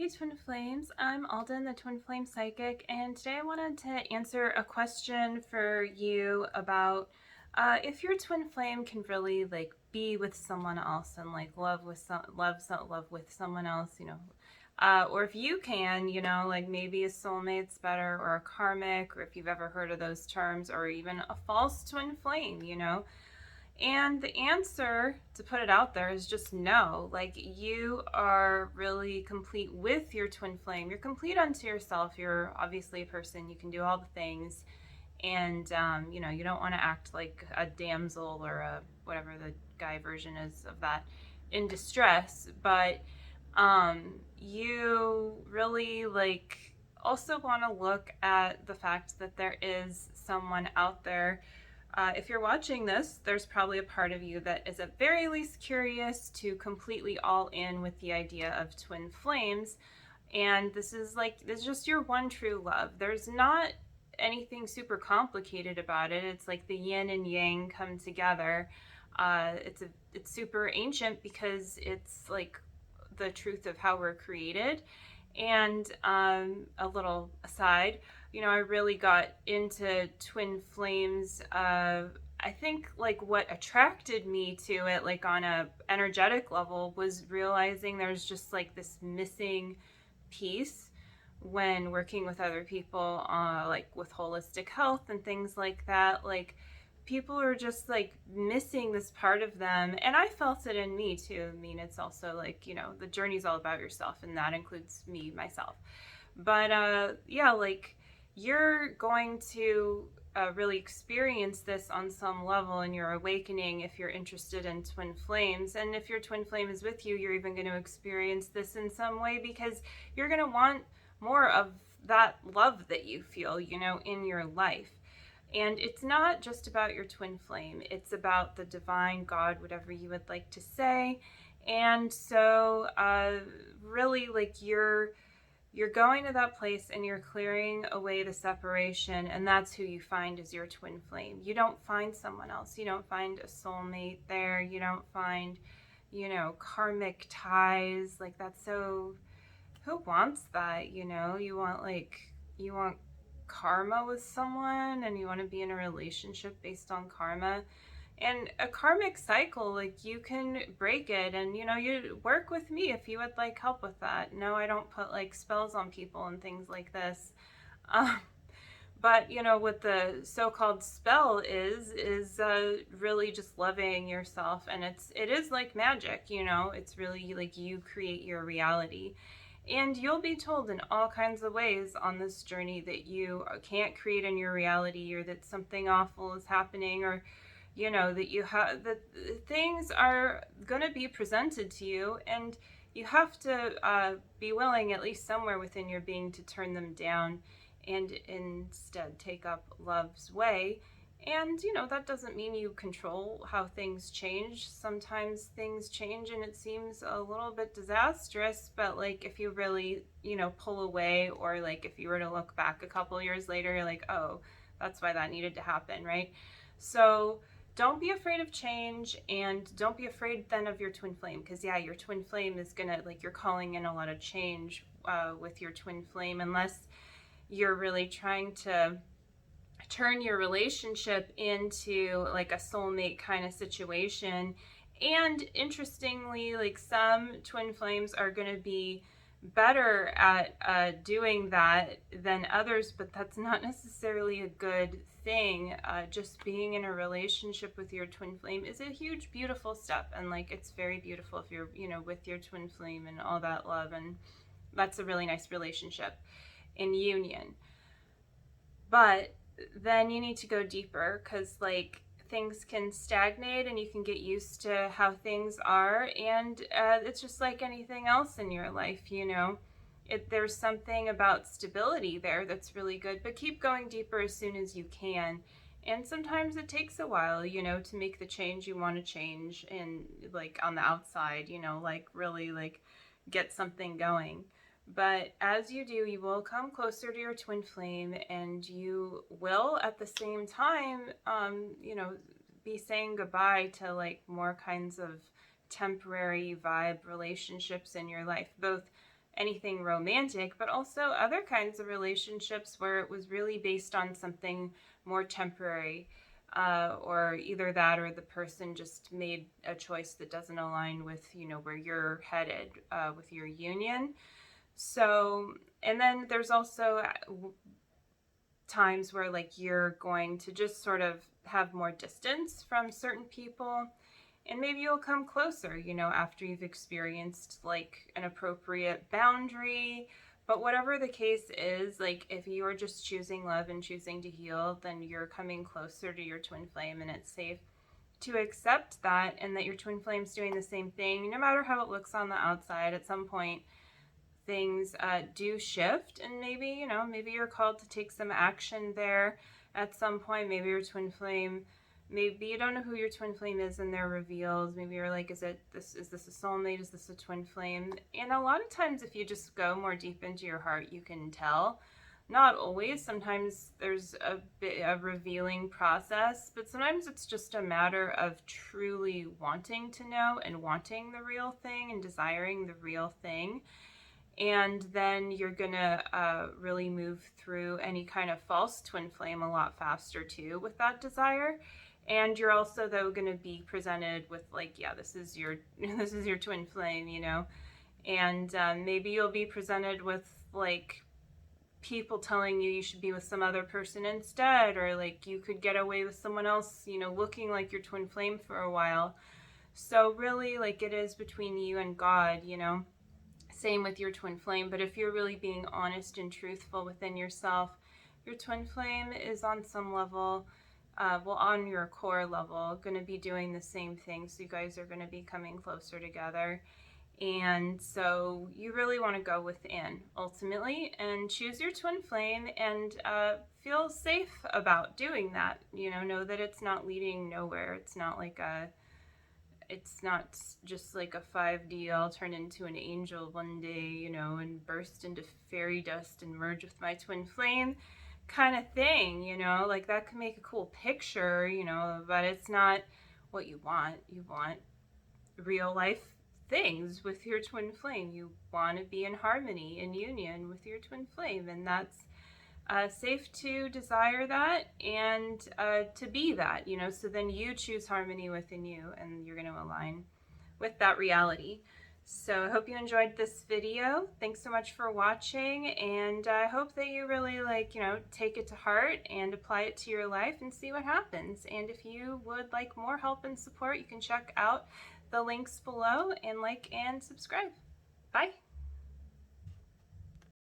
Hey Twin Flames, I'm Alden, the Twin Flame Psychic, and today I wanted to answer a question for you about if your twin flame can really be with someone else and love with someone else, or if you can, like maybe a soulmate's better or a karmic, or if you've ever heard of those terms, or even a false twin flame. And the answer, to put it out there, is just no. Like, you are really complete with your twin flame. You're complete unto yourself. You're obviously a person. You can do all the things. And, you don't want to act like a damsel or a whatever the guy version is of that in distress. But you really, also want to look at the fact that there is someone out there. If you're watching this, there's probably a part of you that is at very least curious to completely all in with the idea of twin flames. And this is just your one true love. There's not anything super complicated about it. It's like the yin and yang come together. It's super ancient because it's like the truth of how we're created. And a little aside, I really got into twin flames. I think like what attracted me to it, like on a energetic level, was realizing there's just like this missing piece when working with other people, like with holistic health and things like that. Like people are just like missing this part of them, and I felt it in me too. I mean, it's also like, the journey's all about yourself, and that includes me myself. But yeah, like you're going to really experience this on some level in your awakening if you're interested in twin flames. And if your twin flame is with you, you're even going to experience this in some way because you're going to want more of that love that you feel, in your life. And it's not just about your twin flame, it's about the divine God, whatever you would like to say. And so, really, like you're going to that place and you're clearing away the separation, and that's who you find as your twin flame. You don't find someone else. You don't find a soulmate there. You don't find, karmic ties. Like, that's so, who wants that? You want karma with someone, and you want to be in a relationship based on karma. And a karmic cycle, like you can break it, and you work with me if you would like help with that. No, I don't put like spells on people and things like this. um, but what the so-called spell is really just loving yourself, and it is like magic. It's really like you create your reality. And you'll be told in all kinds of ways on this journey that you can't create in your reality, or that something awful is happening, or that you have that things are going to be presented to you, and you have to be willing, at least somewhere within your being, to turn them down and instead take up love's way. And that doesn't mean you control how things change. Sometimes things change and it seems a little bit disastrous, but like if you really pull away, or like if you were to look back a couple years later, you're like, oh, that's why that needed to happen, right? So don't be afraid of change, and don't be afraid then of your twin flame, because yeah, your twin flame is gonna, like, you're calling in a lot of change with your twin flame, unless you're really trying to turn your relationship into like a soulmate kind of situation. And interestingly, like some twin flames are going to be better at doing that than others, but that's not necessarily a good thing. Just being in a relationship with your twin flame is a huge, beautiful step. And like, it's very beautiful if you're, with your twin flame and all that love. And that's a really nice relationship in union. But then you need to go deeper, because like things can stagnate and you can get used to how things are. And it's just like anything else in your life. There's something about stability there that's really good, but keep going deeper as soon as you can. And sometimes it takes a while, to make the change you want to change, and like on the outside, like really like get something going. But as you do, you will come closer to your twin flame, and you will at the same time, be saying goodbye to like more kinds of temporary vibe relationships in your life, both anything romantic, but also other kinds of relationships where it was really based on something more temporary, or either that or the person just made a choice that doesn't align with, where you're headed, with your union. So, and then there's also times where like you're going to just sort of have more distance from certain people, and maybe you'll come closer, after you've experienced like an appropriate boundary. But whatever the case is, like if you are just choosing love and choosing to heal, then you're coming closer to your twin flame, and it's safe to accept that, and that your twin flame's doing the same thing. No matter how it looks on the outside, at some point things do shift, and maybe you're called to take some action there at some point. Maybe your twin flame, maybe you don't know who your twin flame is and they're revealed. Maybe you're like, is this a soulmate, is this a twin flame? And a lot of times if you just go more deep into your heart, you can tell. Not always. Sometimes there's a bit of revealing process, but sometimes it's just a matter of truly wanting to know and wanting the real thing and desiring the real thing. And then you're gonna really move through any kind of false twin flame a lot faster too with that desire. And you're also though gonna be presented with like, yeah, this is your this is your twin flame, and maybe you'll be presented with like people telling you should be with some other person instead, or like you could get away with someone else, looking like your twin flame for a while. So really, like, it is between you and God. Same with your twin flame. But if you're really being honest and truthful within yourself, your twin flame is on some level, on your core level, going to be doing the same thing. So you guys are going to be coming closer together. And so you really want to go within ultimately and choose your twin flame, and feel safe about doing that. Know that it's not leading nowhere. It's not just like a 5D, I'll turn into an angel one day, and burst into fairy dust and merge with my twin flame kind of thing. Like that can make a cool picture, but it's not what you want. You want real life things with your twin flame. You want to be in harmony and union with your twin flame, and that's safe to desire that, and to be that, so then you choose harmony within you, and you're going to align with that reality. So I hope you enjoyed this video. Thanks so much for watching, and I hope that you really take it to heart and apply it to your life and see what happens. And if you would like more help and support, you can check out the links below and like and subscribe. Bye.